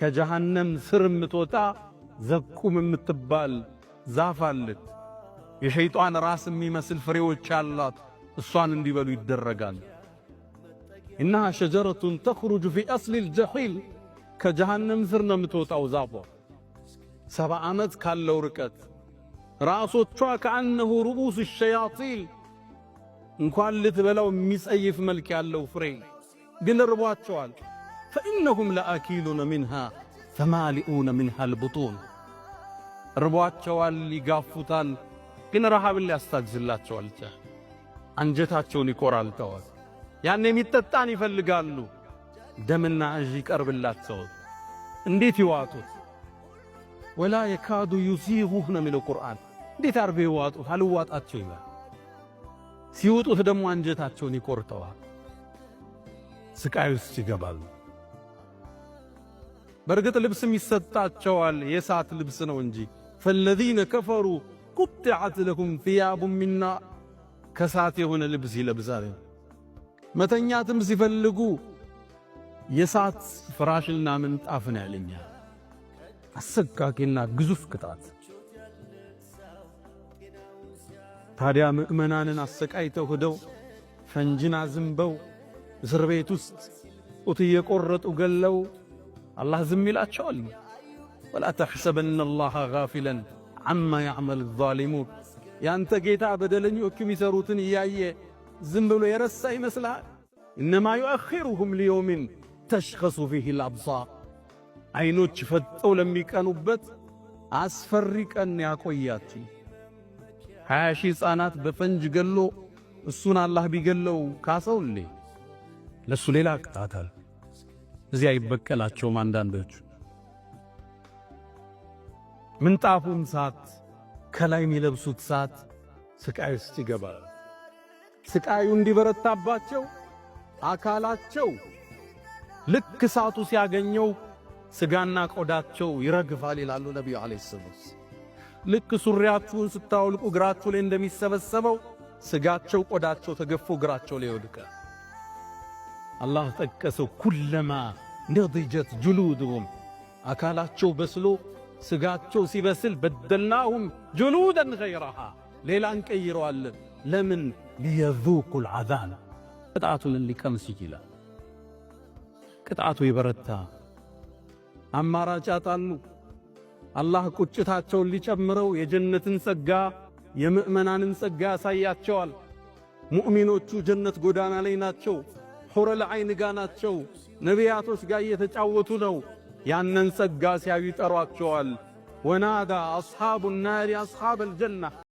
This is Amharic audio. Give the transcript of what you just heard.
ከጀሃነም ስር የምትወጣ ዘቁም የምትባል ዛፍ አለች። የሸይጣን ራስ የሚመስል ፍሬዎች አሏት። እሷን እንዲበሉ ይደረጋል። ኢነሃ ሸጀረቱን ተኽሩጁ ፊ አስሊል ጀሒም ከጀሃነም ስር ነው የምትወጣው ዛፏ 70 ዓመት ካለው ርቀት ራሶቿ ከአነሁ ሩኡስ ሸያጢን እንኳን ልትበላው የሚጸይፍ መልክ ያለው ፍሬ ግን ርቧቸዋል። ፈኢነሁም ለአኪሉነ ሚንሃ ፈማሊኡነ ሚንሃ አልቡጡን ርቧቸዋል፣ ይጋፉታል፣ ግን ረሃብን ሊያስታግዝላቸዋል። አንጀታቸውን ይቆራልተዋል። ያን የሚጠጣን ይፈልጋሉ። ደምና እዥ ይቀርብላቸዋል። እንዴት ይዋጡት? ወላ የካዱ ዩሲጉህ ነው የሚለው ቁርአን። እንዴት አርገው ይዋጡት? አልዋጣቸው ይላል። ሲውጡት ደግሞ አንጀታቸውን ይቆርጠዋል። ስቃይ ውስጥ ይገባሉ። በርግጥ ልብስም ይሰጣቸዋል፣ የእሳት ልብስ ነው እንጂ ፈለዚነ ከፈሩ ቁጥዐት ለሁም ثياب من نار ከእሳት የሆነ ልብስ ይለብሳል። መተኛትም ሲፈልጉ የእሳት ፍራሽና ምንጣፍን ያለኛል። አሰቃቂና ግዙፍ ቅጣት። ታዲያ ምእመናንን አሰቃይተው ሄደው ፈንጅን አዝንበው እስር ቤት ውስጥ ጡት እየቆረጡ ገለው አላህ ዝም ይላቸዋል? ወላ ተሕሰበነ አላህ ጋፊለን ዐማ ያዕመሉ ዛሊሙን ያንተ ጌታ በደለኞች የሚሰሩትን እያየ ዝም ብሎ የረሳ ይመስልሃል? ኢነማ ዩአኺሩሁም ሊየውሚን ተሽኸሱ ፊህ አልአብሳር አይኖች ፈጠው ለሚቀኑበት አስፈሪ ቀን ያቆያችሁ። 20 ሺህ ሕፃናት በፈንጅ ገሎ እሱን አላህ ቢገለው ካሰውሌ ለሱ ሌላ ቅጣታል። እዚያ ይበቀላቸውም። አንዳንዶቹ ምንጣፉን ሳት ከላይ የሚለብሱት ሳት ስቃይ ውስጥ ይገባል። ስቃዩ እንዲበረታባቸው አካላቸው ልክ እሳቱ ሲያገኘው ስጋና ቆዳቸው ይረግፋል ይላሉ ነቢዩ ዓለይሂ ሰላም። ልክ ሱሪያችሁን ስታወልቁ እግራችሁ ላይ እንደሚሰበሰበው ስጋቸው ቆዳቸው ተገፎ እግራቸው ላይ ይወድቃል። አላህ ጠቀሰው። ኩለማ ነضጀት ጁሉድሁም አካላቸው በስሎ ስጋቸው ሲበስል በደልናሁም ጁሉደን ገይረሃ ሌላ እንቀይረዋለን። ለምን? ሊየዙቁ ልዓዛብ ቅጣቱን ሊቀምስ ይችላል። ቅጣቱ ይበረታ። አማራጭ ያጣሉ። አላህ ቁጭታቸውን ሊጨምረው የጀነትን ጸጋ የምእመናንን ጸጋ ያሳያቸዋል። ሙእሚኖቹ ጀነት ጎዳና ላይ ናቸው። ሑረል ዐይን ጋ ናቸው። ነቢያቶች ጋር እየተጫወቱ ነው። ያንን ጸጋ ሲያዩ ይጠሯቸዋል። ወናዳ አስሓቡ ናሪ አስሓበል ጀና